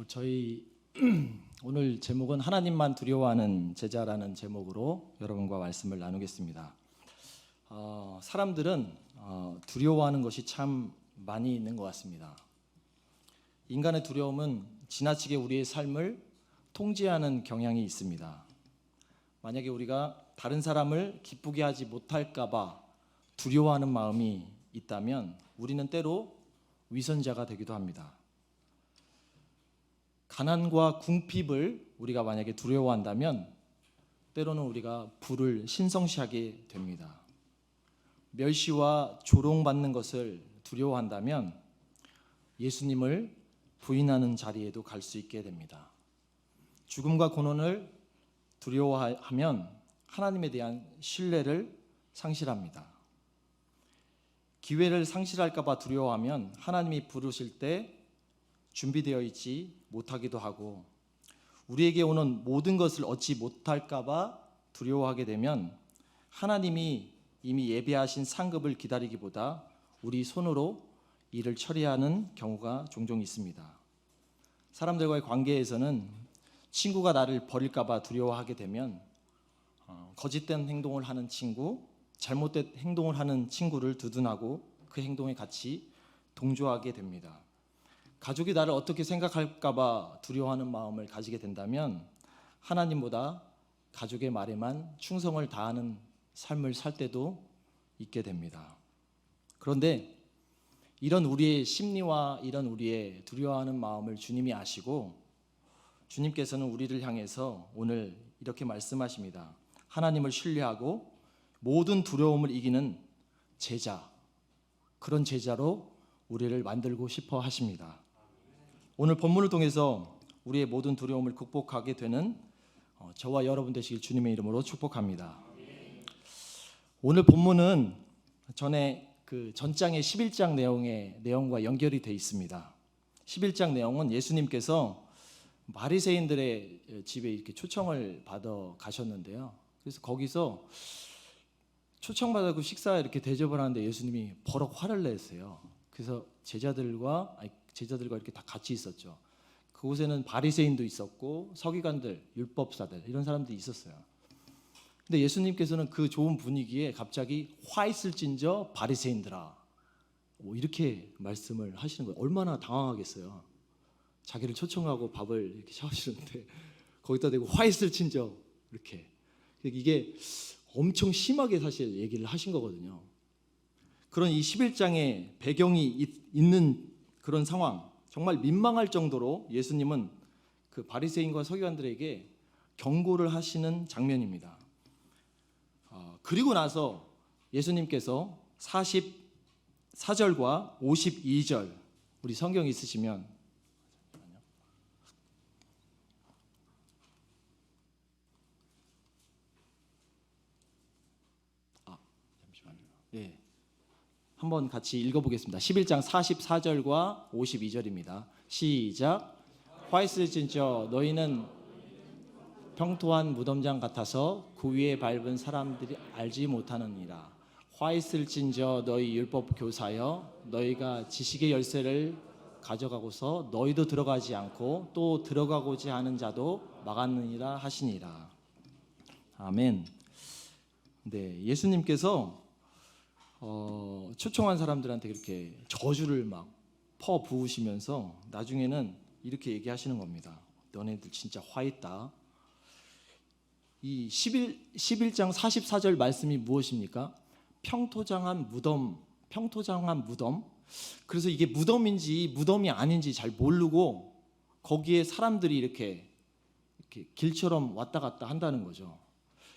저희 오늘 제목은 하나님만 두려워하는 제자라는 제목으로 여러분과 말씀을 나누겠습니다. 사람들은 두려워하는 것이 참 많이 있는 것 같습니다. 인간의 두려움은 지나치게 우리의 삶을 통제하는 경향이 있습니다. 만약에 우리가 다른 사람을 기쁘게 하지 못할까 봐 두려워하는 마음이 있다면 우리는 때로 위선자가 되기도 합니다. 가난과 궁핍을 우리가 만약에 두려워한다면 때로는 우리가 부를 신성시하게 됩니다. 멸시와 조롱받는 것을 두려워한다면 예수님을 부인하는 자리에도 갈 수 있게 됩니다. 죽음과 고난을 두려워하면 하나님에 대한 신뢰를 상실합니다. 기회를 상실할까 봐 두려워하면 하나님이 부르실 때 준비되어 있지 못하기도 하고, 우리에게 오는 모든 것을 얻지 못할까 봐 두려워하게 되면 하나님이 이미 예비하신 상급을 기다리기보다 우리 손으로 일을 처리하는 경우가 종종 있습니다. 사람들과의 관계에서는 친구가 나를 버릴까 봐 두려워하게 되면 거짓된 행동을 하는 친구, 잘못된 행동을 하는 친구를 두둔하고 그 행동에 같이 동조하게 됩니다. 가족이 나를 어떻게 생각할까 봐 두려워하는 마음을 가지게 된다면 하나님보다 가족의 말에만 충성을 다하는 삶을 살 때도 있게 됩니다. 그런데 이런 우리의 심리와 이런 우리의 두려워하는 마음을 주님이 아시고 주님께서는 우리를 향해서 오늘 이렇게 말씀하십니다. 하나님을 신뢰하고 모든 두려움을 이기는 제자, 그런 제자로 우리를 만들고 싶어 하십니다. 오늘 본문을 통해서 우리의 모든 두려움을 극복하게 되는 저와 여러분 되시길 주님의 이름으로 축복합니다. 오늘 본문은 전에 그 전장의 11장 내용과 연결이 되어 있습니다. 11장 내용은 예수님께서 바리새인들의 집에 이렇게 초청을 받아 가셨는데요. 그래서 거기서 초청받아서 식사 이렇게 대접을 하는데 예수님이 버럭 화를 내세요. 그래서 제자들과 이렇게 다 같이 있었죠. 그곳에는 바리새인도 있었고 서기관들, 율법사들 이런 사람들이 있었어요. 근데 예수님께서는 그 좋은 분위기에 갑자기 화 있을진저 바리새인들아, 이렇게 말씀을 하시는 거예요. 얼마나 당황하겠어요. 자기를 초청하고 밥을 이렇게 샤워시는데 거기다 대고 화 있을진저 이렇게. 이게 엄청 심하게 사실 얘기를 하신 거거든요. 그런 이 11장의 배경이 있는 그런 상황, 정말 민망할 정도로 예수님은 그 바리새인과 서기관들에게 경고를 하시는 장면입니다. 그리고 나서 예수님께서 44절과 52절, 우리 성경 있으시면 잠시만요. 예. 한번 같이 읽어보겠습니다. 11장 44절과 52절입니다. 시작. 화 있을진저 너희는 평토한 무덤장 같아서 그 위에 밟은 사람들이 알지 못하느니라. 화 있을진저 너희 율법 교사여 너희가 지식의 열쇠를 가져가고서 너희도 들어가지 않고 또 들어가고자 하는 자도 막았느니라 하시니라. 아멘. 네, 예수님께서 초청한 사람들한테 이렇게 저주를 막 퍼부으시면서 나중에는 이렇게 얘기하시는 겁니다. 너네들 진짜 화 있다. 이 11장 44절 말씀이 무엇입니까? 평토장한 무덤. 그래서 이게 무덤인지 무덤이 아닌지 잘 모르고 거기에 사람들이 이렇게 길처럼 왔다 갔다 한다는 거죠.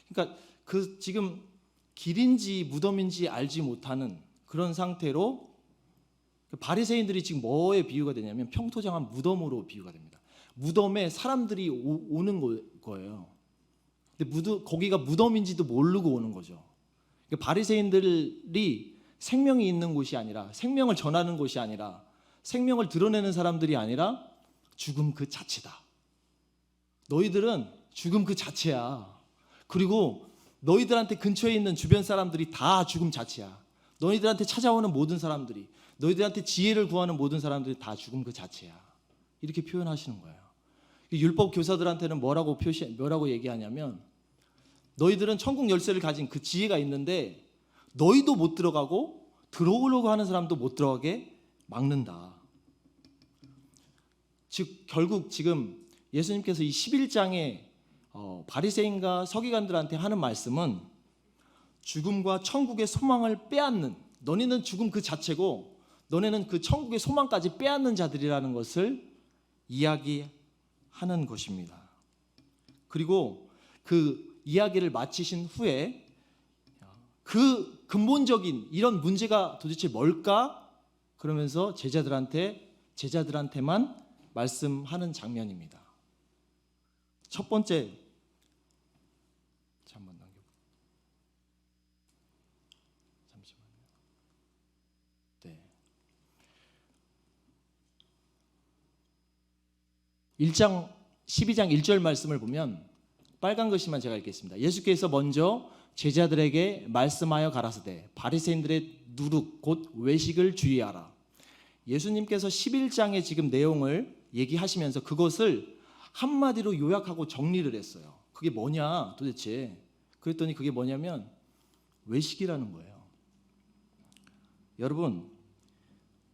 그러니까 그 지금 길인지 무덤인지 알지 못하는 그런 상태로 바리새인들이 지금 뭐에 비유가 되냐면 평토장한 무덤으로 비유가 됩니다. 무덤에 사람들이 오는 거예요. 근데 거기가 무덤인지도 모르고 오는 거죠. 그러니까 바리새인들이 생명이 있는 곳이 아니라, 생명을 전하는 곳이 아니라, 생명을 드러내는 사람들이 아니라 죽음 그 자체다. 너희들은 죽음 그 자체야. 그리고 너희들한테 근처에 있는 주변 사람들이 다 죽음 자체야. 너희들한테 찾아오는 모든 사람들이, 너희들한테 지혜를 구하는 모든 사람들이 다 죽음 그 자체야. 이렇게 표현하시는 거예요. 율법 교사들한테는 뭐라고 얘기하냐면 너희들은 천국 열쇠를 가진 그 지혜가 있는데 너희도 못 들어가고 들어오려고 하는 사람도 못 들어가게 막는다. 즉 결국 지금 예수님께서 이 11장에 바리새인과 서기관들한테 하는 말씀은 죽음과 천국의 소망을 빼앗는, 너네는 죽음 그 자체고 너네는 그 천국의 소망까지 빼앗는 자들이라는 것을 이야기하는 것입니다. 그리고 그 이야기를 마치신 후에 그 근본적인 이런 문제가 도대체 뭘까? 그러면서 제자들한테만 말씀하는 장면입니다. 첫 번째, 잠시만요. 12장 1절 말씀을 보면 빨간 글씨만 제가 읽겠습니다. 예수께서 먼저 제자들에게 말씀하여 가라사대 바리새인들의 누룩 곧 외식을 주의하라. 예수님께서 11장의 지금 내용을 얘기하시면서 그것을 한마디로 요약하고 정리를 했어요. 그게 뭐냐 도대체. 그랬더니 그게 뭐냐면 외식이라는 거예요. 여러분,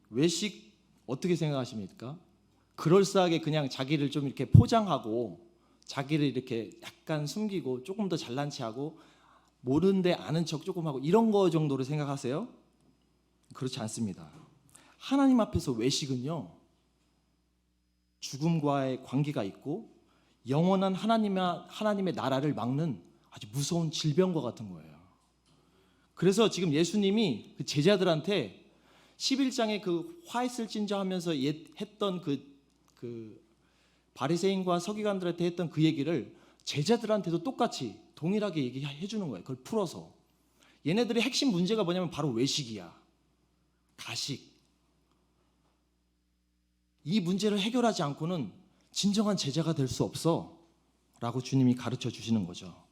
외식 어떻게 생각하십니까? 그럴싸하게 그냥 자기를 좀 이렇게 포장하고 자기를 이렇게 약간 숨기고 조금 더 잘난 체하고 모르는데 아는 척 조금 하고 이런 거 정도로 생각하세요? 그렇지 않습니다. 하나님 앞에서 외식은요, 죽음과의 관계가 있고 영원한 하나님의 나라를 막는 아주 무서운 질병과 같은 거예요. 그래서 지금 예수님이 그 제자들한테 11장에 그 화 있을진저 하면서 했던 그 바리새인과 서기관들한테 했던 그 얘기를 제자들한테도 똑같이 동일하게 얘기해 주는 거예요. 그걸 풀어서. 얘네들의 핵심 문제가 뭐냐면 바로 외식이야. 가식. 이 문제를 해결하지 않고는 진정한 제자가 될 수 없어 라고 주님이 가르쳐 주시는 거죠.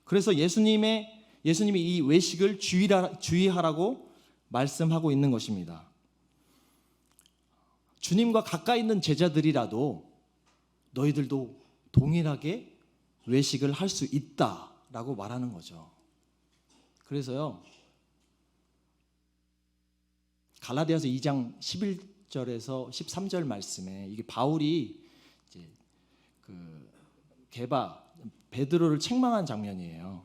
그래서 예수님이 이 외식을 주의하라고 말씀하고 있는 것입니다. 주님과 가까이 있는 제자들이라도 너희들도 동일하게 외식을 할 수 있다라고 말하는 거죠. 그래서요, 갈라디아서 2장 11절에서 13절 말씀에 이게 바울이 이제 베드로를 책망한 장면이에요.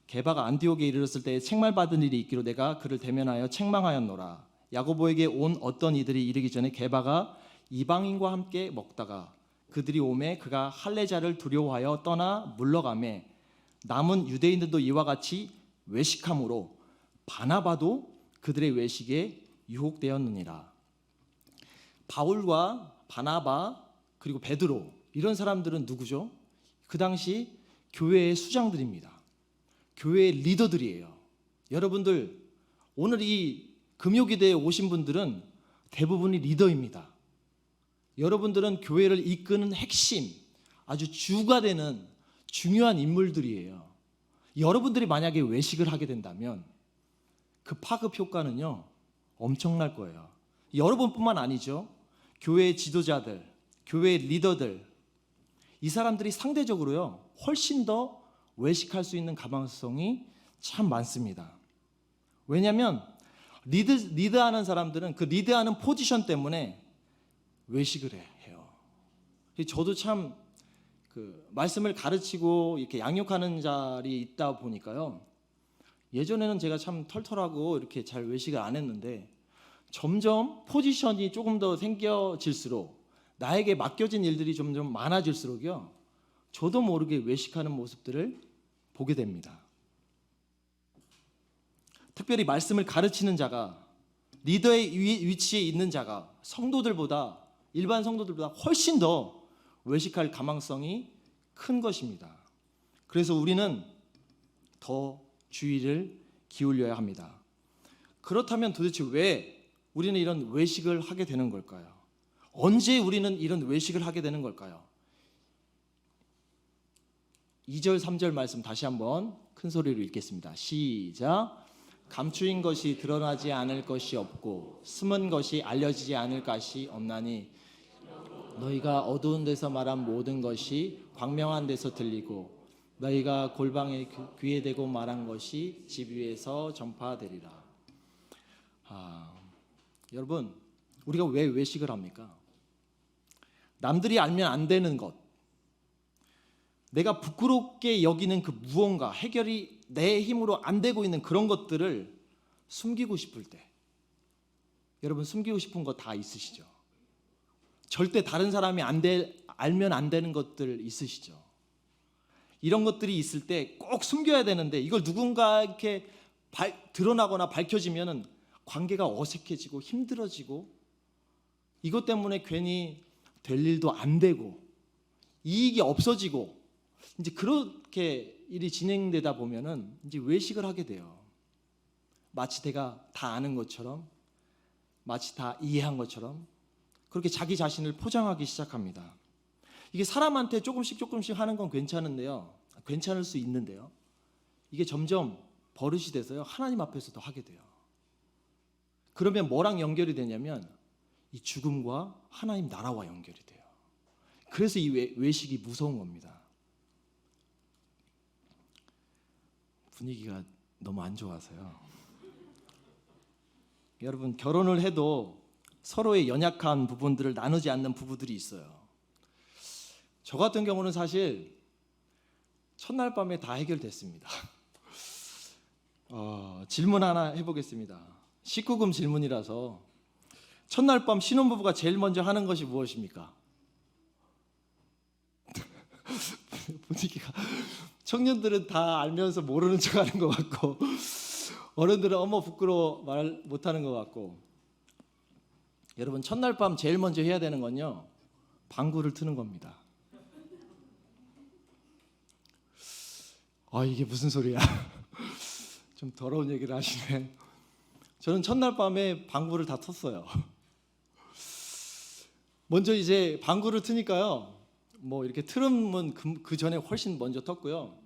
게바가 안디옥에 이르렀을 때 책말받은 일이 있기로 내가 그를 대면하여 책망하였노라. 야고보에게 온 어떤 이들이 이르기 전에 게바가 이방인과 함께 먹다가 그들이 오매 그가 할례자를 두려워하여 떠나 물러가매 남은 유대인들도 이와 같이 외식함으로 바나바도 그들의 외식에 유혹되었느니라. 바울과 바나바 그리고 베드로 이런 사람들은 누구죠? 그 당시 교회의 수장들입니다. 교회의 리더들이에요. 여러분들 오늘 이 금요기대에 오신 분들은 대부분이 리더입니다. 여러분들은 교회를 이끄는 핵심, 아주 주가 되는 중요한 인물들이에요. 여러분들이 만약에 외식을 하게 된다면 그 파급 효과는요 엄청날 거예요. 여러분뿐만 아니죠. 교회의 지도자들, 교회의 리더들, 이 사람들이 상대적으로요 훨씬 더 외식할 수 있는 가망성이 참 많습니다. 왜냐하면 리드하는 사람들은 그 리드하는 포지션 때문에 외식을 해요. 저도 참 말씀을 가르치고 이렇게 양육하는 자리에 있다 보니까요. 예전에는 제가 참 털털하고 이렇게 잘 외식을 안 했는데 점점 포지션이 조금 더 생겨질수록 나에게 맡겨진 일들이 점점 많아질수록요. 저도 모르게 외식하는 모습들을 보게 됩니다. 특별히 말씀을 가르치는 자가 리더의 위치에 있는 자가 일반 성도들보다 훨씬 더 외식할 가망성이 큰 것입니다. 그래서 우리는 더 주의를 기울여야 합니다. 그렇다면 도대체 왜 우리는 이런 외식을 하게 되는 걸까요? 언제 우리는 이런 외식을 하게 되는 걸까요? 2절 3절 말씀 다시 한번 큰 소리로 읽겠습니다. 시작. 감추인 것이 드러나지 않을 것이 없고 숨은 것이 알려지지 않을 것이 없나니 너희가 어두운 데서 말한 모든 것이 광명한 데서 들리고 너희가 골방에 귀에 대고 말한 것이 집 위에서 전파되리라. 여러분, 우리가 왜 외식을 합니까? 남들이 알면 안 되는 것, 내가 부끄럽게 여기는 그 무언가, 해결이 내 힘으로 안 되고 있는 그런 것들을 숨기고 싶을 때, 여러분 숨기고 싶은 거 다 있으시죠? 절대 다른 사람이 알면 안 되는 것들 있으시죠? 이런 것들이 있을 때 꼭 숨겨야 되는데 이걸 누군가에게 드러나거나 밝혀지면 관계가 어색해지고 힘들어지고 이것 때문에 괜히 될 일도 안 되고 이익이 없어지고 이제 그렇게 일이 진행되다 보면은 이제 외식을 하게 돼요. 마치 내가 다 아는 것처럼, 마치 다 이해한 것처럼 그렇게 자기 자신을 포장하기 시작합니다. 이게 사람한테 조금씩 하는 건 괜찮을 수 있는데요. 이게 점점 버릇이 돼서요. 하나님 앞에서도 하게 돼요. 그러면 뭐랑 연결이 되냐면 이 죽음과 하나님 나라와 연결이 돼요. 그래서 이 외식이 무서운 겁니다. 분위기가 너무 안 좋아서요. 여러분, 결혼을 해도 서로의 연약한 부분들을 나누지 않는 부부들이 있어요. 저 같은 경우는 사실 첫날 밤에 다 해결됐습니다. 질문 하나 해보겠습니다. 19금 질문이라서 첫날 밤 신혼부부가 제일 먼저 하는 것이 무엇입니까? 분위기가 청년들은 다 알면서 모르는 척하는 것 같고 어른들은 어머 부끄러워 말 못하는 것 같고, 여러분 첫날 밤 제일 먼저 해야 되는 건요, 방구를 트는 겁니다. 이게 무슨 소리야? 좀 더러운 얘기를 하시네. 저는 첫날 밤에 방구를 다 텄어요. 먼저 이제 방구를 트니까요, 뭐 이렇게 틀음은 그 전에 훨씬 먼저 텄고요.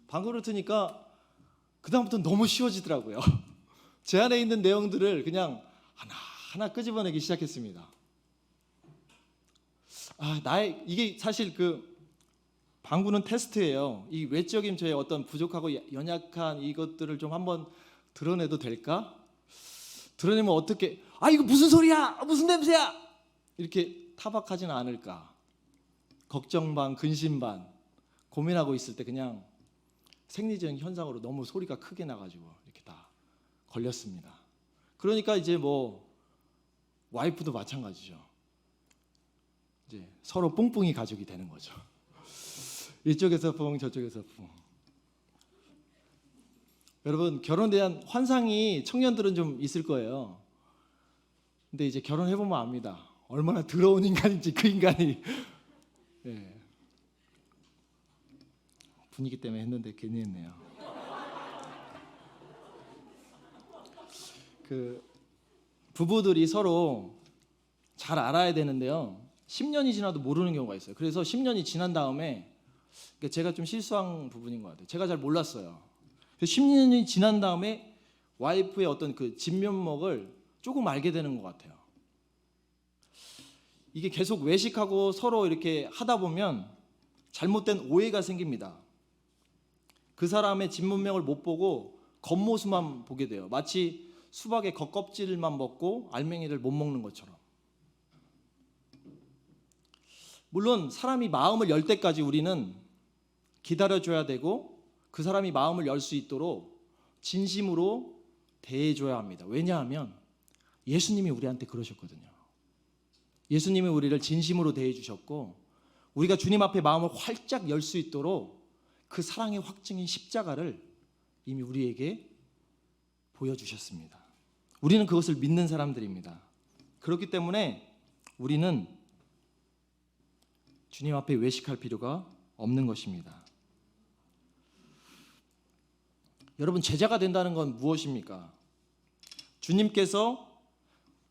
방구를 트니까 그 다음부터 너무 쉬워지더라고요. 제 안에 있는 내용들을 그냥 하나 끄집어내기 시작했습니다. 이게 사실 방구는 테스트예요. 이 외적인 저의 어떤 부족하고 연약한 이것들을 좀 한번 드러내도 될까? 드러내면 어떻게? 이거 무슨 소리야? 무슨 냄새야? 이렇게 타박하지는 않을까? 걱정 반, 근심 반, 고민하고 있을 때 그냥 생리적 현상으로 너무 소리가 크게 나가지고 이렇게 다 걸렸습니다. 그러니까 이제 뭐 와이프도 마찬가지죠. 이제 서로 뿡뿡이 가족이 되는 거죠. 이쪽에서 뿡, 저쪽에서 뿡. 여러분, 결혼에 대한 환상이 청년들은 좀 있을 거예요. 근데 이제 결혼해보면 압니다. 얼마나 더러운 인간인지 그 인간이. 네. 분위기 때문에 했는데 괜히 했네요. 부부들이 서로 잘 알아야 되는데요, 10년이 지나도 모르는 경우가 있어요. 그래서 10년이 지난 다음에, 제가 좀 실수한 부분인 것 같아요. 제가 잘 몰랐어요. 10년이 지난 다음에 와이프의 어떤 그 진면목을 조금 알게 되는 것 같아요. 이게 계속 외식하고 서로 이렇게 하다 보면 잘못된 오해가 생깁니다. 그 사람의 진면목을 못 보고 겉모습만 보게 돼요. 마치 수박의 겉껍질만 먹고 알맹이를 못 먹는 것처럼. 물론 사람이 마음을 열 때까지 우리는 기다려줘야 되고 그 사람이 마음을 열 수 있도록 진심으로 대해줘야 합니다. 왜냐하면 예수님이 우리한테 그러셨거든요. 예수님이 우리를 진심으로 대해주셨고 우리가 주님 앞에 마음을 활짝 열 수 있도록 그 사랑의 확증인 십자가를 이미 우리에게 보여주셨습니다. 우리는 그것을 믿는 사람들입니다. 그렇기 때문에 우리는 주님 앞에 외식할 필요가 없는 것입니다. 여러분, 제자가 된다는 건 무엇입니까? 주님께서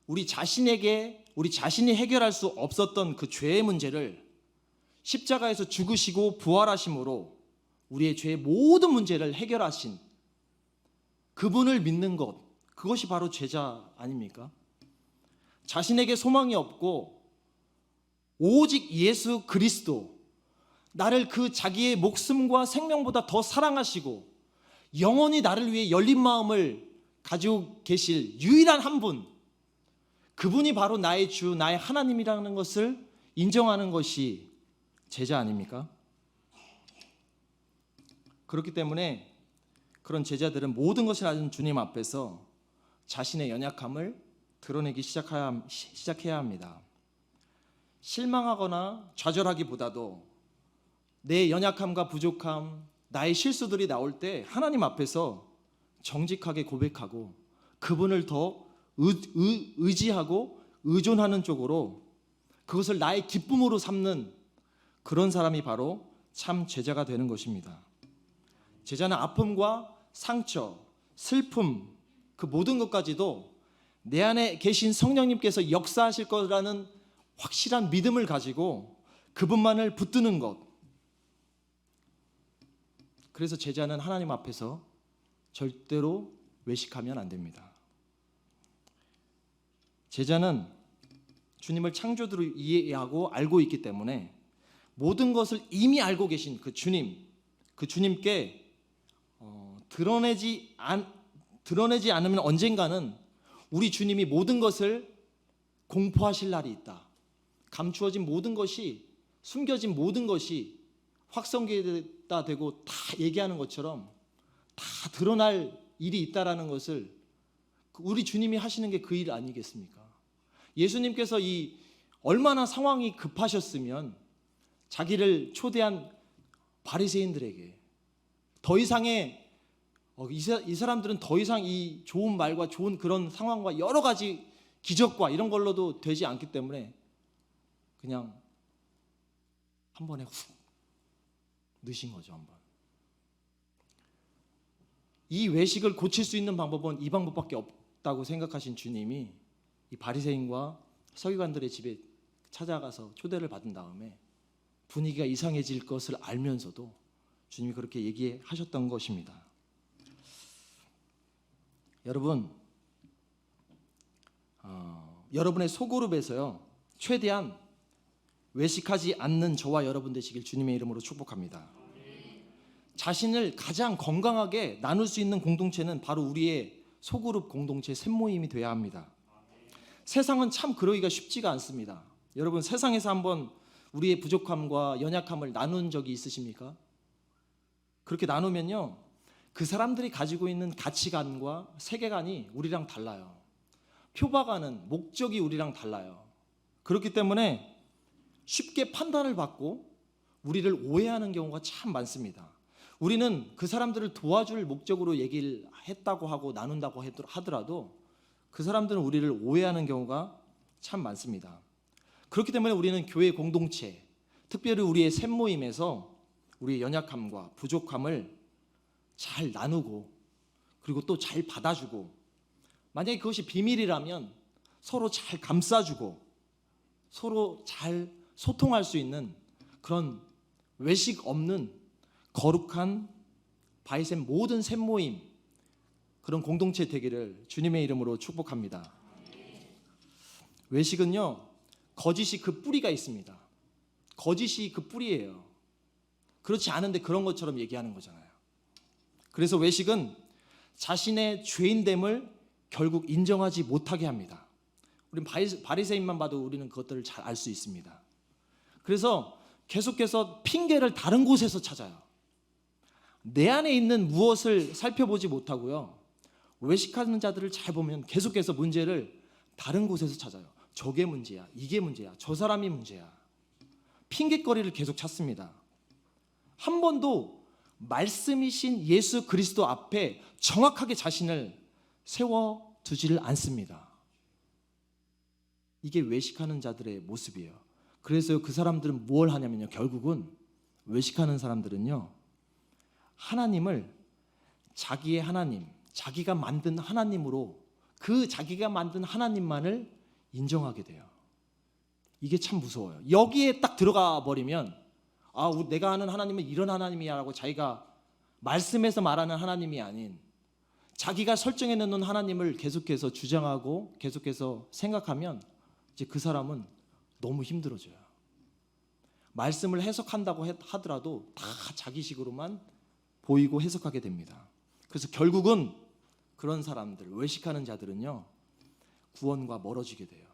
우리 자신이 해결할 수 없었던 그 죄의 문제를 십자가에서 죽으시고 부활하심으로 우리의 죄의 모든 문제를 해결하신 그분을 믿는 것, 그것이 바로 제자 아닙니까? 자신에게 소망이 없고 오직 예수 그리스도, 나를 그 자기의 목숨과 생명보다 더 사랑하시고 영원히 나를 위해 열린 마음을 가지고 계실 유일한 한 분, 그분이 바로 나의 주, 나의 하나님이라는 것을 인정하는 것이 제자 아닙니까? 그렇기 때문에 그런 제자들은 모든 것을 아는 주님 앞에서 자신의 연약함을 드러내기 시작해야 합니다. 실망하거나 좌절하기보다도 내 연약함과 부족함, 나의 실수들이 나올 때 하나님 앞에서 정직하게 고백하고 그분을 더 의지하고 의존하는 쪽으로, 그것을 나의 기쁨으로 삼는 그런 사람이 바로 참 제자가 되는 것입니다. 제자는 아픔과 상처, 슬픔, 그 모든 것까지도 내 안에 계신 성령님께서 역사하실 거라는 확실한 믿음을 가지고 그분만을 붙드는 것. 그래서 제자는 하나님 앞에서 절대로 외식하면 안 됩니다. 제자는 주님을 창조주로 이해하고 알고 있기 때문에 모든 것을 이미 알고 계신 그 주님께 드러내지 않으면 언젠가는 우리 주님이 모든 것을 공포하실 날이 있다. 감추어진 모든 것이, 숨겨진 모든 것이 확성기에다 대고 다 얘기하는 것처럼 다 드러날 일이 있다라는 것을 우리 주님이 하시는 게 그 일 아니겠습니까? 예수님께서 이 얼마나 상황이 급하셨으면 자기를 초대한 바리새인들에게 더 이상의 이 사람들은 더 이상 이 좋은 말과 좋은 그런 상황과 여러 가지 기적과 이런 걸로도 되지 않기 때문에 그냥 한 번에 훅 넣으신 거죠. 한 번. 이 외식을 고칠 수 있는 방법은 이 방법밖에 없다고 생각하신 주님이 이 바리새인과 서기관들의 집에 찾아가서 초대를 받은 다음에 분위기가 이상해질 것을 알면서도 주님이 그렇게 얘기하셨던 것입니다. 여러분, 여러분의 소그룹에서요 최대한 외식하지 않는 저와 여러분 되시길 주님의 이름으로 축복합니다. 자신을 가장 건강하게 나눌 수 있는 공동체는 바로 우리의 소그룹 공동체 샘모임이 돼야 합니다. 세상은 참 그러기가 쉽지가 않습니다. 여러분, 세상에서 한번 우리의 부족함과 연약함을 나눈 적이 있으십니까? 그렇게 나누면요 그 사람들이 가지고 있는 가치관과 세계관이 우리랑 달라요. 표박하는 목적이 우리랑 달라요. 그렇기 때문에 쉽게 판단을 받고 우리를 오해하는 경우가 참 많습니다. 우리는 그 사람들을 도와줄 목적으로 얘기를 했다고 하고 나눈다고 하더라도 그 사람들은 우리를 오해하는 경우가 참 많습니다. 그렇기 때문에 우리는 교회 공동체, 특별히 우리의 샘모임에서 우리의 연약함과 부족함을 잘 나누고 그리고 또 잘 받아주고, 만약에 그것이 비밀이라면 서로 잘 감싸주고 서로 잘 소통할 수 있는 그런 외식 없는 거룩한 바이샘 모든 샘모임, 그런 공동체 되기를 주님의 이름으로 축복합니다. 외식은요 거짓이 그 뿌리가 있습니다. 거짓이 그 뿌리예요. 그렇지 않은데 그런 것처럼 얘기하는 거잖아요. 그래서 외식은 자신의 죄인됨을 결국 인정하지 못하게 합니다. 우리는 바리새인만 봐도 우리는 그것들을 잘 알 수 있습니다. 그래서 계속해서 핑계를 다른 곳에서 찾아요. 내 안에 있는 무엇을 살펴보지 못하고요, 외식하는 자들을 잘 보면 계속해서 문제를 다른 곳에서 찾아요. 저게 문제야, 이게 문제야, 저 사람이 문제야. 핑계거리를 계속 찾습니다. 한 번도 말씀이신 예수 그리스도 앞에 정확하게 자신을 세워두지를 않습니다. 이게 외식하는 자들의 모습이에요. 그래서 그 사람들은 뭘 하냐면요, 결국은 외식하는 사람들은요 하나님을 자기의 하나님, 자기가 만든 하나님으로, 그 자기가 만든 하나님만을 인정하게 돼요. 이게 참 무서워요. 여기에 딱 들어가 버리면 내가 아는 하나님은 이런 하나님이야 라고 자기가 말씀에서 말하는 하나님이 아닌 자기가 설정해 놓은 하나님을 계속해서 주장하고 계속해서 생각하면 이제 그 사람은 너무 힘들어져요. 말씀을 해석한다고 하더라도 다 자기식으로만 보이고 해석하게 됩니다. 그래서 결국은 그런 사람들, 외식하는 자들은요, 구원과 멀어지게 돼요.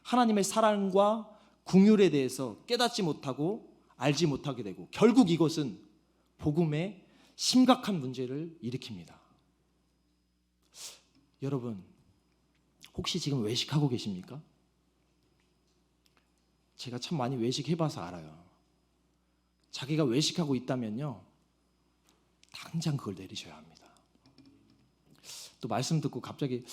하나님의 사랑과 긍휼에 대해서 깨닫지 못하고 알지 못하게 되고, 결국 이것은 복음에 심각한 문제를 일으킵니다. 여러분, 혹시 지금 외식하고 계십니까? 제가 참 많이 외식해봐서 알아요. 자기가 외식하고 있다면요, 당장 그걸 내리셔야 합니다. 또 말씀 듣고 갑자기,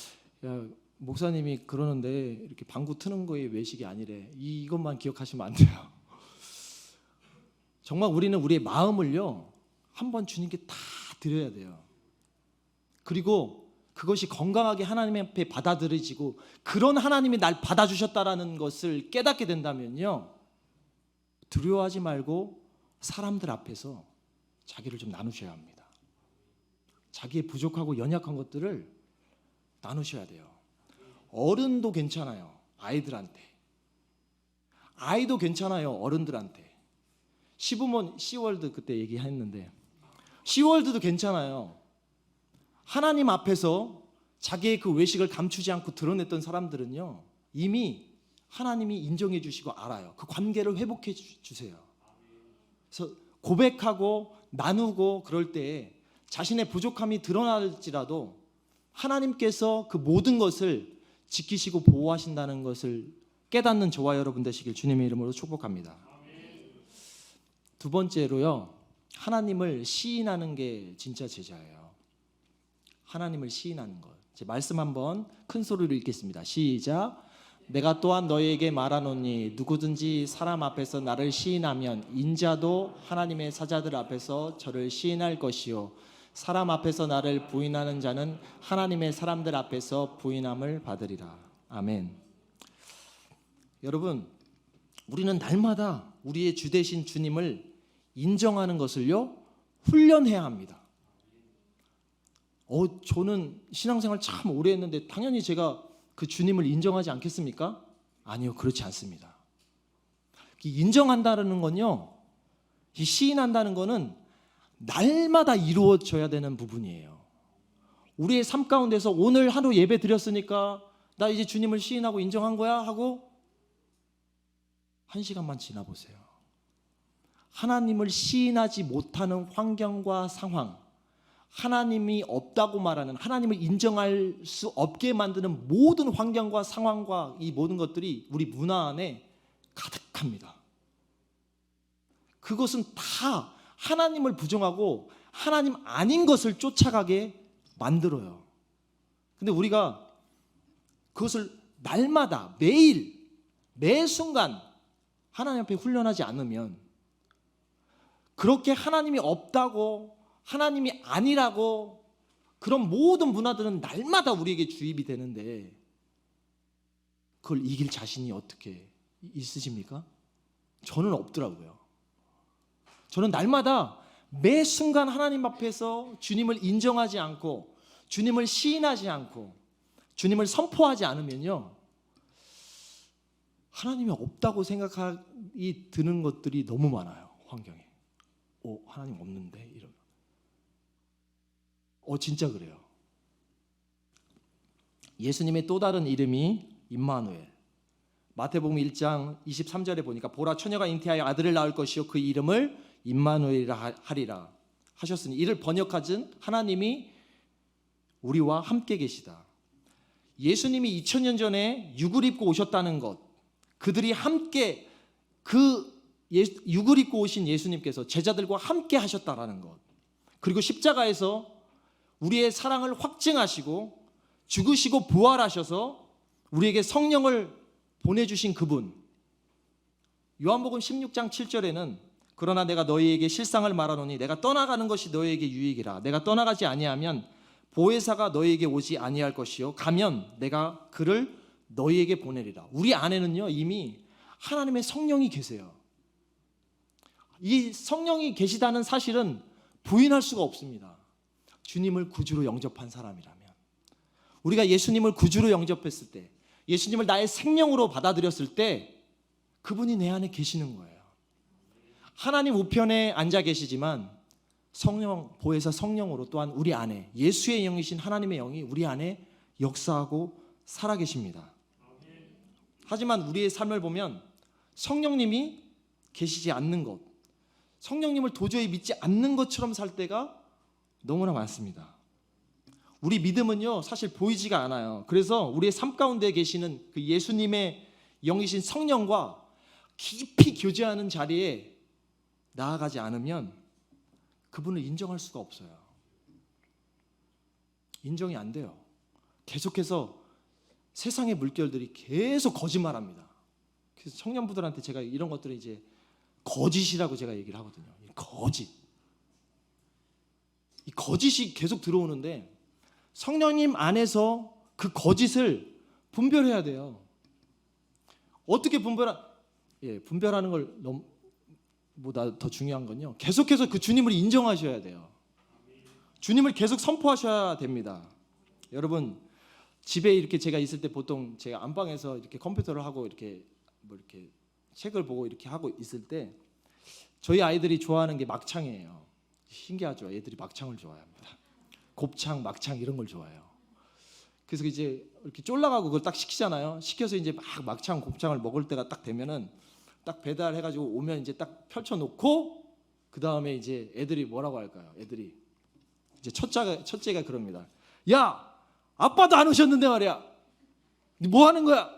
야, 목사님이 그러는데 이렇게 방구 트는 거에 외식이 아니래, 이것만 기억하시면 안 돼요. 정말 우리는 우리의 마음을요, 한번 주님께 다 드려야 돼요. 그리고 그것이 건강하게 하나님 앞에 받아들여지고, 그런 하나님이 날 받아주셨다라는 것을 깨닫게 된다면요, 두려워하지 말고 사람들 앞에서 자기를 좀 나누셔야 합니다. 자기의 부족하고 연약한 것들을 나누셔야 돼요. 어른도 괜찮아요. 아이들한테. 아이도 괜찮아요. 어른들한테. 시부모 시월드 그때 얘기했는데, 시월드도 괜찮아요. 하나님 앞에서 자기의 그 외식을 감추지 않고 드러냈던 사람들은요, 이미 하나님이 인정해 주시고 알아요. 그 관계를 회복해 주세요. 그래서 고백하고 나누고 그럴 때 자신의 부족함이 드러날지라도 하나님께서 그 모든 것을 지키시고 보호하신다는 것을 깨닫는 저와 여러분 되시길 주님의 이름으로 축복합니다. 두 번째로요, 하나님을 시인하는 게 진짜 제자예요. 하나님을 시인하는 것. 제 말씀 한번 큰 소리로 읽겠습니다. 시작. 내가 또한 너희에게 말하노니 누구든지 사람 앞에서 나를 시인하면 인자도 하나님의 사자들 앞에서 저를 시인할 것이요, 사람 앞에서 나를 부인하는 자는 하나님의 사람들 앞에서 부인함을 받으리라. 아멘. 여러분, 우리는 날마다 우리의 주 되신 주님을 인정하는 것을요, 훈련해야 합니다. 저는 신앙생활 참 오래 했는데 당연히 제가 그 주님을 인정하지 않겠습니까? 아니요, 그렇지 않습니다. 인정한다는 건요, 이 시인한다는 거는 날마다 이루어져야 되는 부분이에요. 우리의 삶 가운데서 오늘 하루 예배 드렸으니까 나 이제 주님을 시인하고 인정한 거야 하고 1시간만 지나보세요. 하나님을 시인하지 못하는 환경과 상황, 하나님이 없다고 말하는, 하나님을 인정할 수 없게 만드는 모든 환경과 상황과 이 모든 것들이 우리 문화 안에 가득합니다. 그것은 다 하나님을 부정하고 하나님 아닌 것을 쫓아가게 만들어요. 근데 우리가 그것을 날마다 매일 매 순간 하나님 앞에 훈련하지 않으면, 그렇게 하나님이 없다고 하나님이 아니라고 그런 모든 문화들은 날마다 우리에게 주입이 되는데 그걸 이길 자신이 어떻게 있으십니까? 저는 없더라고요. 저는 날마다 매 순간 하나님 앞에서 주님을 인정하지 않고 주님을 시인하지 않고 주님을 선포하지 않으면요, 하나님이 없다고 생각이 드는 것들이 너무 많아요. 환경에. 하나님 없는데 이런. 진짜 그래요. 예수님의 또 다른 이름이 임마누엘. 마태복음 1장 23절에 보니까 보라, 처녀가 잉태하여 아들을 낳을 것이요 그 이름을 임마누엘이라 하리라 하셨으니, 이를 번역하진 하나님이 우리와 함께 계시다. 예수님이 2000년 전에 육을 입고 오셨다는 것, 그들이 함께 육을 입고 오신 예수님께서 제자들과 함께 하셨다라는 것, 그리고 십자가에서 우리의 사랑을 확증하시고 죽으시고 부활하셔서 우리에게 성령을 보내주신 그분. 요한복음 16장 7절에는 그러나 내가 너희에게 실상을 말하노니 내가 떠나가는 것이 너희에게 유익이라. 내가 떠나가지 아니하면 보혜사가 너희에게 오지 아니할 것이요 가면 내가 그를 너희에게 보내리라. 우리 안에는요 이미 하나님의 성령이 계세요. 이 성령이 계시다는 사실은 부인할 수가 없습니다. 주님을 구주로 영접한 사람이라면, 우리가 예수님을 구주로 영접했을 때, 예수님을 나의 생명으로 받아들였을 때 그분이 내 안에 계시는 거예요. 하나님 우편에 앉아 계시지만 성령 보혜사 성령으로 또한 우리 안에 예수의 영이신 하나님의 영이 우리 안에 역사하고 살아 계십니다. 하지만 우리의 삶을 보면 성령님이 계시지 않는 것, 성령님을 도저히 믿지 않는 것처럼 살 때가 너무나 많습니다. 우리 믿음은요 사실 보이지가 않아요. 그래서 우리의 삶 가운데 계시는 그 예수님의 영이신 성령과 깊이 교제하는 자리에 나아가지 않으면 그분을 인정할 수가 없어요. 인정이 안 돼요. 계속해서 세상의 물결들이 계속 거짓말합니다. 그래서 청년부들한테 제가 이런 것들을 이제 거짓이라고 제가 얘기를 하거든요. 거짓. 이 거짓이 계속 들어오는데 성령님 안에서 그 거짓을 분별해야 돼요. 어떻게 분별하는 걸 보다 더 중요한 건요. 계속해서 그 주님을 인정하셔야 돼요. 주님을 계속 선포하셔야 됩니다. 여러분 집에 이렇게 제가 있을 때 보통 제가 안방에서 이렇게 컴퓨터를 하고 이렇게 이렇게 책을 보고 이렇게 하고 있을 때 저희 아이들이 좋아하는 게 막창이에요. 신기하죠? 애들이 막창을 좋아합니다. 곱창, 막창 이런 걸 좋아해요. 그래서 이제 이렇게 쫄라가고 그걸 딱 시키잖아요. 시켜서 이제 막 막창, 곱창을 먹을 때가 딱 되면은 딱 배달해가지고 오면 이제 딱 펼쳐놓고 그 다음에 이제 애들이 뭐라고 할까요? 애들이 이제 첫째가 그럽니다. 야, 아빠도 안 오셨는데 말이야. 니 뭐 하는 거야?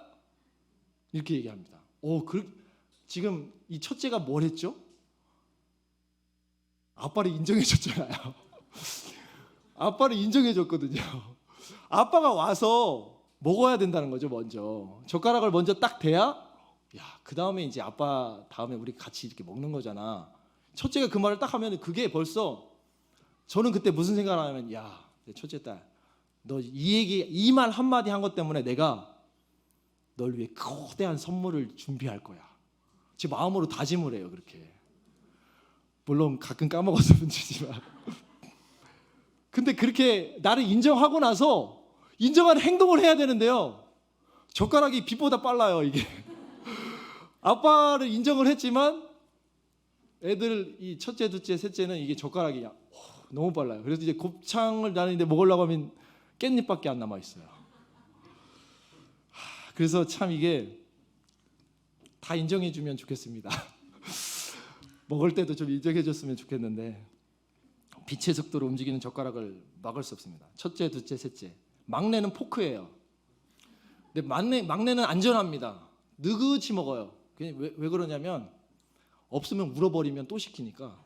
이렇게 얘기합니다. 지금 이 첫째가 뭘 했죠? 아빠를 인정해줬잖아요. 아빠를 인정해줬거든요. 아빠가 와서 먹어야 된다는 거죠. 먼저 젓가락을 먼저 딱 대야 그 다음에 이제 아빠 다음에 우리 같이 이렇게 먹는 거잖아. 첫째가 그 말을 딱 하면 그게 벌써 저는 그때 무슨 생각을 하냐면 내 첫째 딸 너 이 말 한마디 한 것 때문에 내가 널 위해 거대한 선물을 준비할 거야. 제 마음으로 다짐을 해요. 그렇게 물론 가끔 까먹어서 문제지만 근데 그렇게 나를 인정하고 나서 인정한 행동을 해야 되는데요. 젓가락이 빛보다 빨라요. 이게 아빠를 인정을 했지만 애들 이 첫째, 둘째, 셋째는 이게 젓가락이 너무 빨라요. 그래서 이제 곱창을 나는 이제 먹으려고 하면 깻잎밖에 안 남아 있어요. 그래서 참 이게 다 인정해 주면 좋겠습니다. 먹을 때도 좀 인정해 줬으면 좋겠는데 빛의 속도로 움직이는 젓가락을 막을 수 없습니다. 첫째, 둘째, 셋째. 막내는 포크예요. 근데 막내는 안전합니다. 느긋이 먹어요. 왜 그러냐면 없으면 울어버리면 또 시키니까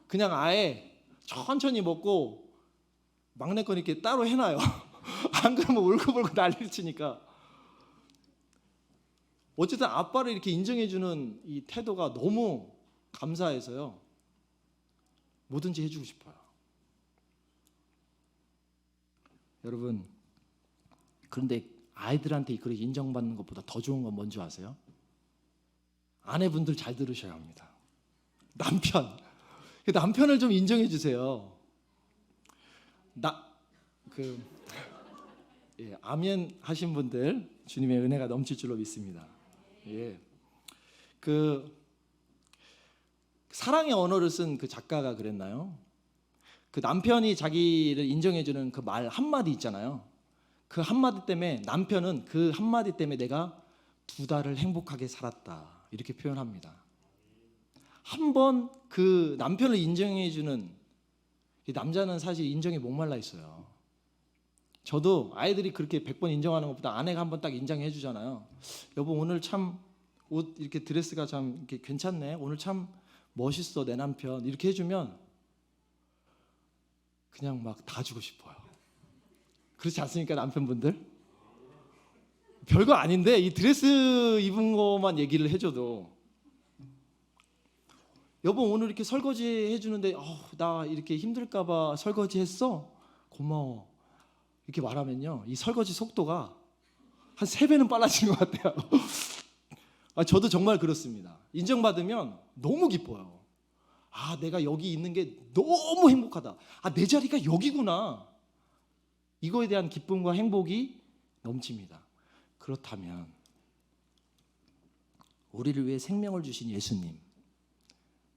그냥 아예 천천히 먹고 막내 건 이렇게 따로 해놔요. 안 그러면 울고불고 난리를 치니까. 어쨌든 아빠를 이렇게 인정해주는 이 태도가 너무 감사해서요. 뭐든지 해주고 싶어요. 여러분, 그런데 아이들한테 그렇게 인정받는 것보다 더 좋은 건 뭔지 아세요? 아내분들 잘 들으셔야 합니다. 남편을 좀 인정해 주세요. 아멘 하신 분들 주님의 은혜가 넘칠 줄로 믿습니다. 사랑의 언어를 쓴 그 작가가 그랬나요? 그 남편이 자기를 인정해주는 그 말 한마디 있잖아요. 그 한마디 때문에 남편은 그 한마디 때문에 내가 2달을 행복하게 살았다 이렇게 표현합니다. 한번 그 남편을 인정해주는 남자는 사실 인정에 목말라 있어요. 저도 아이들이 그렇게 100번 인정하는 것보다 아내가 한번 딱 인정해 주잖아요. 여보 오늘 참 옷 이렇게 드레스가 참 이렇게 괜찮네. 오늘 참 멋있어 내 남편 이렇게 해주면 그냥 막 다 주고 싶어요. 그렇지 않습니까 남편분들? 별거 아닌데 이 드레스 입은 것만 얘기를 해줘도 여보 오늘 이렇게 설거지 해주는데 나 이렇게 힘들까봐 설거지 했어? 고마워 이렇게 말하면요 이 설거지 속도가 한 3배는 빨라지는 것 같아요. 저도 정말 그렇습니다. 인정받으면 너무 기뻐요. 내가 여기 있는 게 너무 행복하다. 내 자리가 여기구나. 이거에 대한 기쁨과 행복이 넘칩니다. 그렇다면 우리를 위해 생명을 주신 예수님,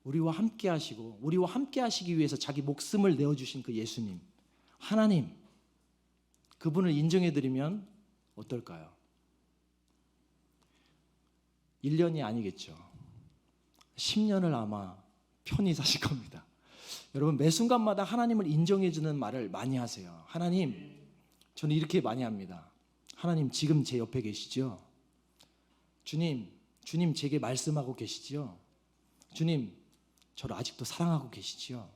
우리와 함께 하시고 우리와 함께 하시기 위해서 자기 목숨을 내어주신 그 예수님, 하나님, 그분을 인정해드리면 어떨까요? 1년이 아니겠죠. 10년을 아마 편히 사실 겁니다. 여러분, 매 순간마다 하나님을 인정해주는 말을 많이 하세요. 하나님, 저는 이렇게 많이 합니다. 하나님, 지금 제 옆에 계시죠? 주님 제게 말씀하고 계시죠? 주님, 저를 아직도 사랑하고 계시죠?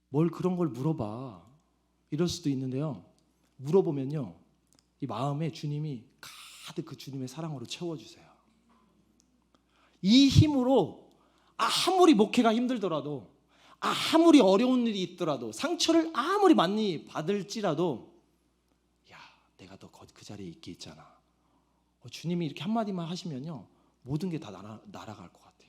뭘 그런 걸 물어봐. 이럴 수도 있는데요. 물어보면요, 이 마음에 주님이 가득 그 주님의 사랑으로 채워주세요. 이 힘으로 아무리 목회가 힘들더라도, 아무리 어려운 일이 있더라도, 상처를 아무리 많이 받을지라도, 야, 내가 더 그 자리에 있게 있잖아. 주님이 이렇게 한마디만 하시면요, 모든 게 다 날아갈 것 같아요.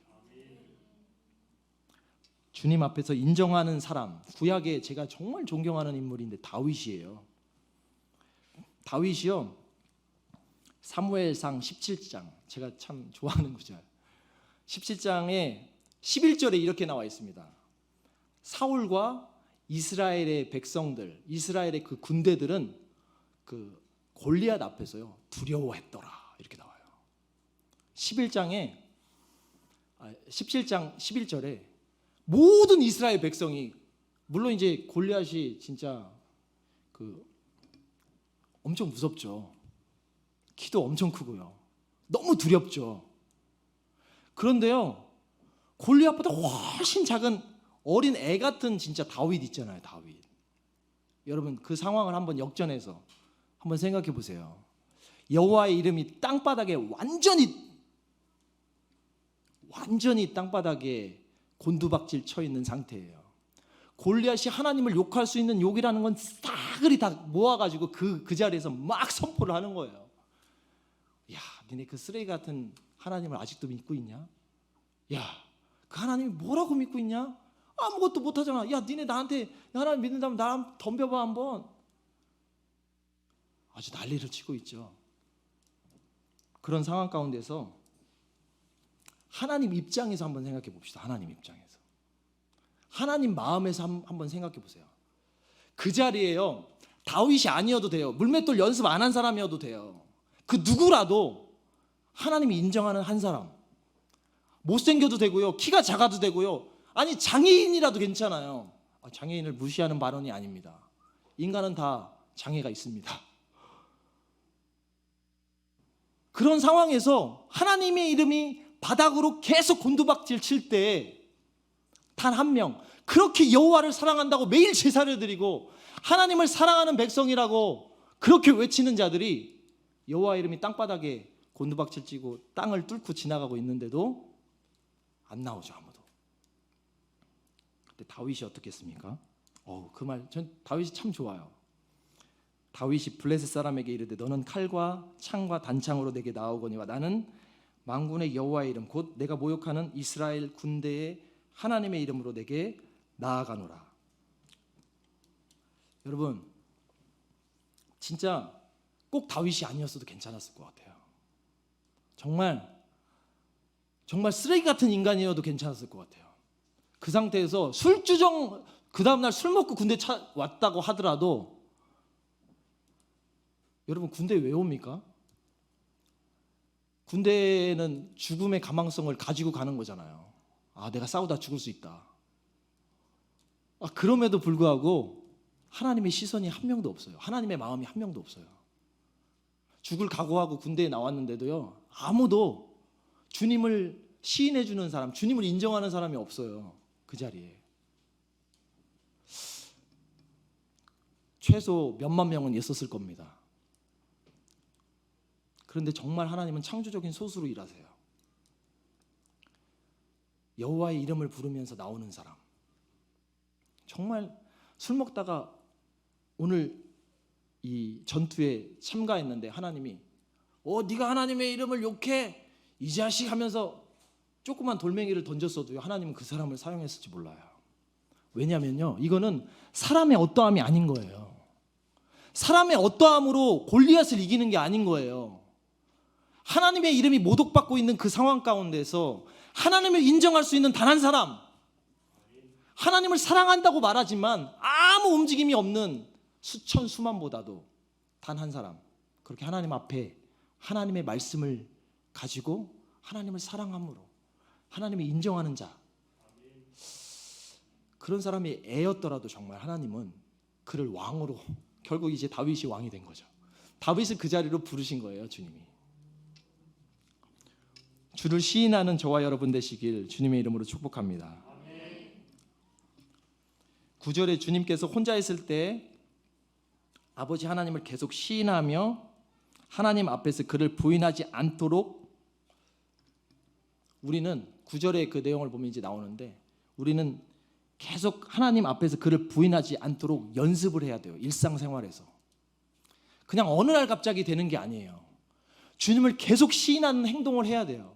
주님 앞에서 인정하는 사람, 구약에 제가 정말 존경하는 인물인데 다윗이에요. 다윗이요, 사무엘상 17장, 제가 참 좋아하는 구절, 17장에 11절에 이렇게 나와 있습니다. 사울과 이스라엘의 백성들, 이스라엘의 그 군대들은 그 골리앗 앞에서요 두려워했더라, 이렇게 나와요. 17장 11절에 모든 이스라엘 백성이, 물론 이제 골리앗이 진짜 그 엄청 무섭죠. 키도 엄청 크고요. 너무 두렵죠. 그런데요, 골리앗보다 훨씬 작은 어린 애 같은 진짜 다윗 있잖아요, 다윗. 여러분, 그 상황을 한번 역전해서 한번 생각해 보세요. 여호와의 이름이 땅바닥에 완전히 땅바닥에 곤두박질 쳐 있는 상태예요. 골리앗이 하나님을 욕할 수 있는 욕이라는 건 싸그리 다 모아가지고 그 자리에서 막 선포를 하는 거예요. 야, 니네 그 쓰레기 같은 하나님을 아직도 믿고 있냐? 야, 그 하나님이 뭐라고 믿고 있냐? 아무것도 못하잖아. 야, 니네 나한테 하나님 믿는다면 나랑 덤벼봐 한번. 아주 난리를 치고 있죠. 그런 상황 가운데서 하나님 입장에서 한번 생각해 봅시다. 하나님 입장에서, 하나님 마음에서 한번 생각해 보세요. 그 자리에요, 다윗이 아니어도 돼요. 물맷돌 연습 안 한 사람이어도 돼요. 그 누구라도 하나님이 인정하는 한 사람, 못생겨도 되고요, 키가 작아도 되고요, 아니 장애인이라도 괜찮아요. 장애인을 무시하는 발언이 아닙니다. 인간은 다 장애가 있습니다. 그런 상황에서 하나님의 이름이 바닥으로 계속 곤두박질 칠 때 단 한 명, 그렇게 여호와를 사랑한다고 매일 제사를 드리고 하나님을 사랑하는 백성이라고 그렇게 외치는 자들이 여호와 이름이 땅바닥에 곤두박질 치고 땅을 뚫고 지나가고 있는데도 안 나오죠, 아무도. 그때 다윗이 어떻겠습니까? 그 말, 전 다윗이 참 좋아요. 다윗이 블레셋 사람에게 이르되 너는 칼과 창과 단창으로 내게 나오거니와 나는 만군의 여호와의 이름 곧 내가 모욕하는 이스라엘 군대의 하나님의 이름으로 내게 나아가노라. 여러분, 진짜 꼭 다윗이 아니었어도 괜찮았을 것 같아요. 정말 쓰레기 같은 인간이어도 괜찮았을 것 같아요. 그 상태에서 술주정, 그 다음날 술 먹고 군대 왔다고 하더라도, 여러분 군대 왜 옵니까? 군대는 죽음의 가망성을 가지고 가는 거잖아요. 내가 싸우다 죽을 수 있다. 그럼에도 불구하고 하나님의 시선이 한 명도 없어요. 하나님의 마음이 한 명도 없어요. 죽을 각오하고 군대에 나왔는데도요, 아무도 주님을 시인해 주는 사람, 주님을 인정하는 사람이 없어요. 그 자리에 최소 몇만 명은 있었을 겁니다. 그런데 정말 하나님은 창조적인 소수로 일하세요. 여호와의 이름을 부르면서 나오는 사람, 정말 술 먹다가 오늘 이 전투에 참가했는데 하나님이 네가 하나님의 이름을 욕해 이 자식 하면서 조그만 돌멩이를 던졌어도요, 하나님은 그 사람을 사용했을지 몰라요. 왜냐면요, 이거는 사람의 어떠함이 아닌 거예요. 사람의 어떠함으로 골리앗을 이기는 게 아닌 거예요. 하나님의 이름이 모독받고 있는 그 상황 가운데서 하나님을 인정할 수 있는 단 한 사람, 하나님을 사랑한다고 말하지만 아무 움직임이 없는 수천 수만보다도 단 한 사람, 그렇게 하나님 앞에 하나님의 말씀을 가지고 하나님을 사랑함으로 하나님이 인정하는 자, 그런 사람이 애였더라도 정말 하나님은 그를 왕으로, 결국 이제 다윗이 왕이 된 거죠. 다윗을 그 자리로 부르신 거예요, 주님이. 주를 시인하는 저와 여러분 되시길 주님의 이름으로 축복합니다. 9절에 주님께서 혼자 있을 때 아버지 하나님을 계속 시인하며 하나님 앞에서 그를 부인하지 않도록, 우리는 9절의 그 내용을 보면 이제 나오는데, 우리는 계속 하나님 앞에서 그를 부인하지 않도록 연습을 해야 돼요. 일상생활에서. 그냥 어느 날 갑자기 되는 게 아니에요. 주님을 계속 시인하는 행동을 해야 돼요.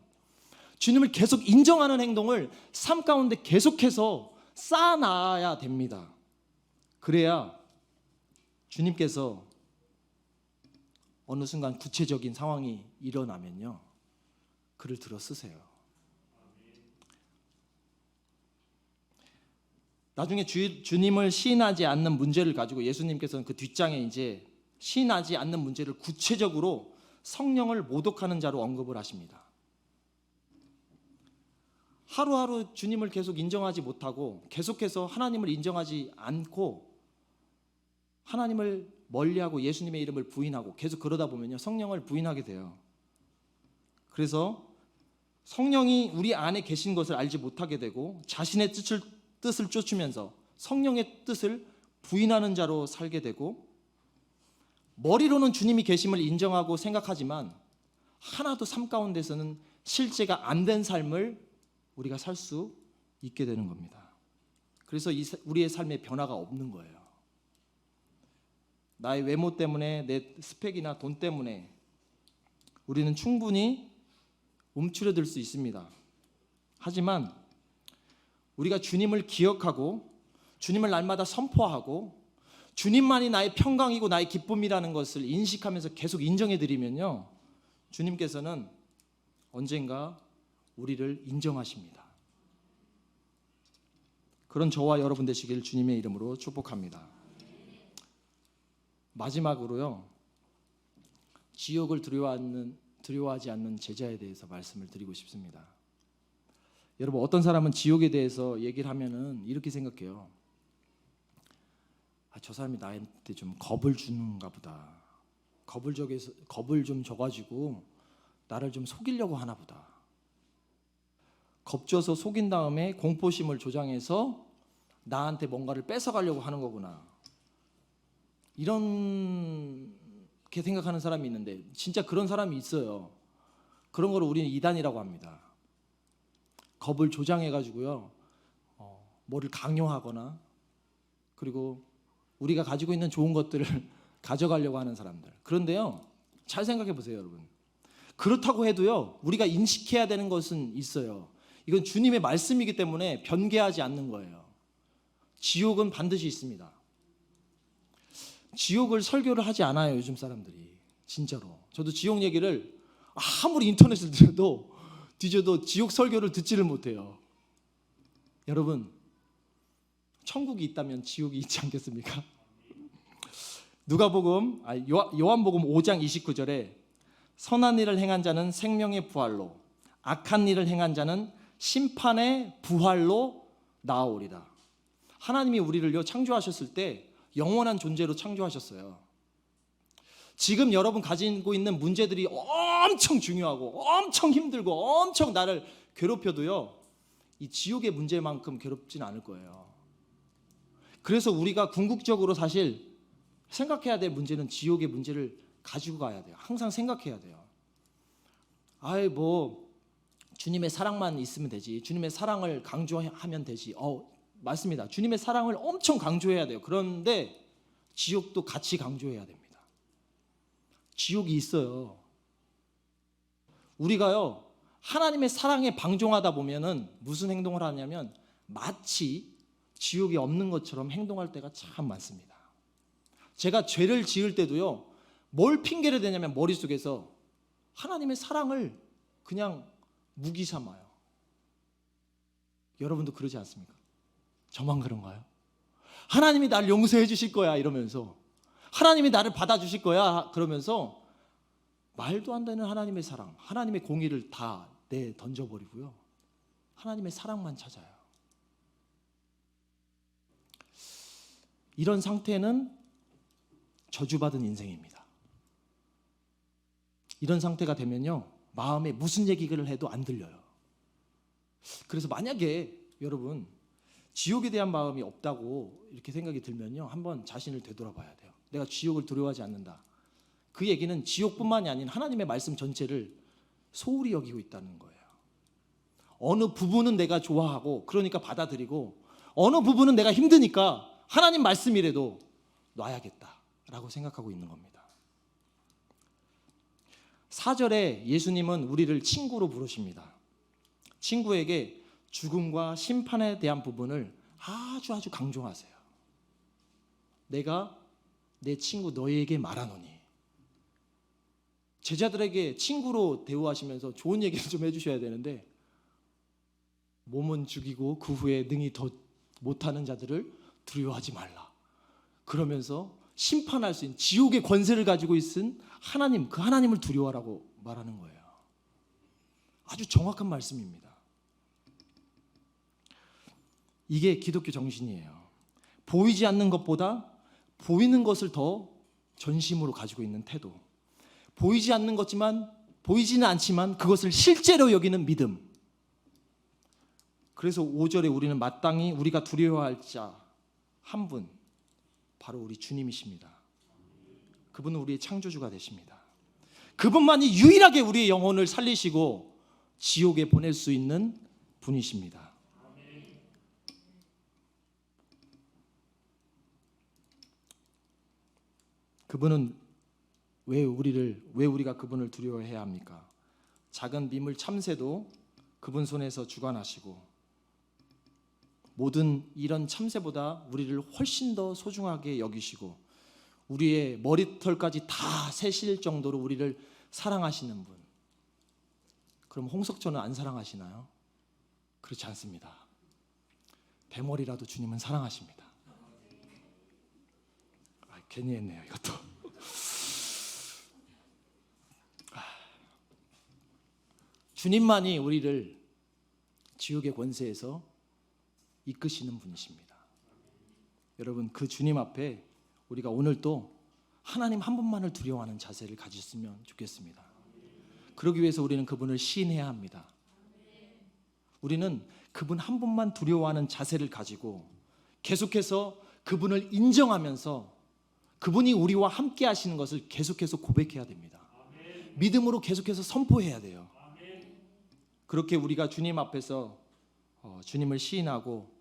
주님을 계속 인정하는 행동을 삶 가운데 계속해서 쌓아놔야 됩니다. 그래야 주님께서 어느 순간 구체적인 상황이 일어나면요, 그를 들어 쓰세요. 나중에 주님을 시인하지 않는 문제를 가지고 예수님께서는 그 뒷장에 이제 시인하지 않는 문제를 구체적으로 성령을 모독하는 자로 언급을 하십니다. 하루하루 주님을 계속 인정하지 못하고 계속해서 하나님을 인정하지 않고 하나님을 멀리하고 예수님의 이름을 부인하고 계속 그러다 보면요, 성령을 부인하게 돼요. 그래서 성령이 우리 안에 계신 것을 알지 못하게 되고 자신의 뜻을 쫓으면서 성령의 뜻을 부인하는 자로 살게 되고, 머리로는 주님이 계심을 인정하고 생각하지만 하나도 삶 가운데서는 실제가 안 된 삶을 우리가 살 수 있게 되는 겁니다. 그래서 우리의 삶에 변화가 없는 거예요. 나의 외모 때문에, 내 스펙이나 돈 때문에 우리는 충분히 움츠러들 수 있습니다. 하지만 우리가 주님을 기억하고 주님을 날마다 선포하고 주님만이 나의 평강이고 나의 기쁨이라는 것을 인식하면서 계속 인정해 드리면요, 주님께서는 언젠가 우리를 인정하십니다. 그런 저와 여러분 되시길 주님의 이름으로 축복합니다. 마지막으로요, 지옥을 두려워하지 않는 제자에 대해서 말씀을 드리고 싶습니다. 여러분, 어떤 사람은 지옥에 대해서 얘기를 하면은 이렇게 생각해요. 저 사람이 나한테 좀 겁을 주는가 보다. 겁을 좀 줘가지고 나를 좀 속이려고 하나 보다. 겁줘서 속인 다음에 공포심을 조장해서 나한테 뭔가를 뺏어가려고 하는 거구나. 이렇게 생각하는 사람이 있는데 진짜 그런 사람이 있어요. 그런 걸 우리는 이단이라고 합니다. 겁을 조장해가지고요, 뭐를 강요하거나, 그리고 우리가 가지고 있는 좋은 것들을 가져가려고 하는 사람들. 그런데요, 잘 생각해 보세요, 여러분. 그렇다고 해도요, 우리가 인식해야 되는 것은 있어요. 이건 주님의 말씀이기 때문에 변개하지 않는 거예요. 지옥은 반드시 있습니다. 지옥을 설교를 하지 않아요, 요즘 사람들이. 진짜로. 저도 지옥 얘기를 아무리 인터넷을 뒤져도 지옥 설교를 듣지를 못해요. 여러분, 천국이 있다면 지옥이 있지 않겠습니까? 요한복음 5장 29절에 선한 일을 행한 자는 생명의 부활로, 악한 일을 행한 자는 심판의 부활로 나아오리라. 하나님이 우리를요, 창조하셨을 때 영원한 존재로 창조하셨어요. 지금 여러분 가지고 있는 문제들이 엄청 중요하고 엄청 힘들고 엄청 나를 괴롭혀도요, 이 지옥의 문제만큼 괴롭지는 않을 거예요. 그래서 우리가 궁극적으로 사실 생각해야 될 문제는 지옥의 문제를 가지고 가야 돼요. 항상 생각해야 돼요. 주님의 사랑만 있으면 되지. 주님의 사랑을 강조하면 되지. 맞습니다. 주님의 사랑을 엄청 강조해야 돼요. 그런데 지옥도 같이 강조해야 됩니다. 지옥이 있어요. 우리가요, 하나님의 사랑에 방종하다 보면은 무슨 행동을 하냐면 마치 지옥이 없는 것처럼 행동할 때가 참 많습니다. 제가 죄를 지을 때도요, 뭘 핑계를 대냐면 머릿속에서 하나님의 사랑을 그냥 무기 삼아요. 여러분도 그러지 않습니까? 저만 그런가요? 하나님이 나를 용서해 주실 거야 이러면서, 하나님이 나를 받아주실 거야 그러면서 말도 안 되는 하나님의 사랑, 하나님의 공의를 다 던져버리고요, 하나님의 사랑만 찾아요. 이런 상태는 저주받은 인생입니다. 이런 상태가 되면요, 마음에 무슨 얘기를 해도 안 들려요. 그래서 만약에 여러분 지옥에 대한 마음이 없다고 이렇게 생각이 들면요, 한번 자신을 되돌아봐야 돼요. 내가 지옥을 두려워하지 않는다. 그 얘기는 지옥뿐만이 아닌 하나님의 말씀 전체를 소홀히 여기고 있다는 거예요. 어느 부분은 내가 좋아하고 그러니까 받아들이고, 어느 부분은 내가 힘드니까 하나님 말씀이라도 놔야겠다라고 생각하고 있는 겁니다. 4절에 예수님은 우리를 친구로 부르십니다. 친구에게 죽음과 심판에 대한 부분을 아주 강조하세요. 내가 내 친구 너희에게 말하노니. 제자들에게 친구로 대우하시면서 좋은 얘기를 좀 해주셔야 되는데, 몸은 죽이고 그 후에 능히 더 못하는 자들을 두려워하지 말라 그러면서 심판할 수 있는 지옥의 권세를 가지고 있은 하나님, 그 하나님을 두려워하라고 말하는 거예요. 아주 정확한 말씀입니다. 이게 기독교 정신이에요. 보이지 않는 것보다 보이는 것을 더 전심으로 가지고 있는 태도, 보이지 않는 것지만 보이지는 않지만 그것을 실제로 여기는 믿음. 그래서 5절에 우리는 마땅히 우리가 두려워할 자 한 분, 바로 우리 주님이십니다. 그분은 우리의 창조주가 되십니다. 그분만이 유일하게 우리의 영혼을 살리시고 지옥에 보낼 수 있는 분이십니다. 그분은 왜 우리가 그분을 두려워해야 합니까? 작은 미물 참새도 그분 손에서 주관하시고, 모든 이런 참새보다 우리를 훨씬 더 소중하게 여기시고 우리의 머리털까지 다 세실 정도로 우리를 사랑하시는 분. 그럼 홍석천은 안 사랑하시나요? 그렇지 않습니다. 대머리라도 주님은 사랑하십니다. 괜히 했네요, 이것도. 주님만이 우리를 지옥의 권세에서 이끄시는 분이십니다. 여러분, 그 주님 앞에 우리가 오늘 또 하나님 한 분만을 두려워하는 자세를 가졌으면 좋겠습니다. 그러기 위해서 우리는 그분을 시인해야 합니다. 우리는 그분 한 분만 두려워하는 자세를 가지고 계속해서 그분을 인정하면서 그분이 우리와 함께 하시는 것을 계속해서 고백해야 됩니다. 믿음으로 계속해서 선포해야 돼요. 그렇게 우리가 주님 앞에서 주님을 시인하고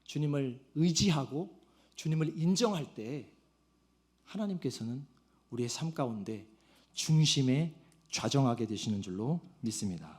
주님을 의지하고 주님을 인정할 때 하나님께서는 우리의 삶 가운데 중심에 좌정하게 되시는 줄로 믿습니다.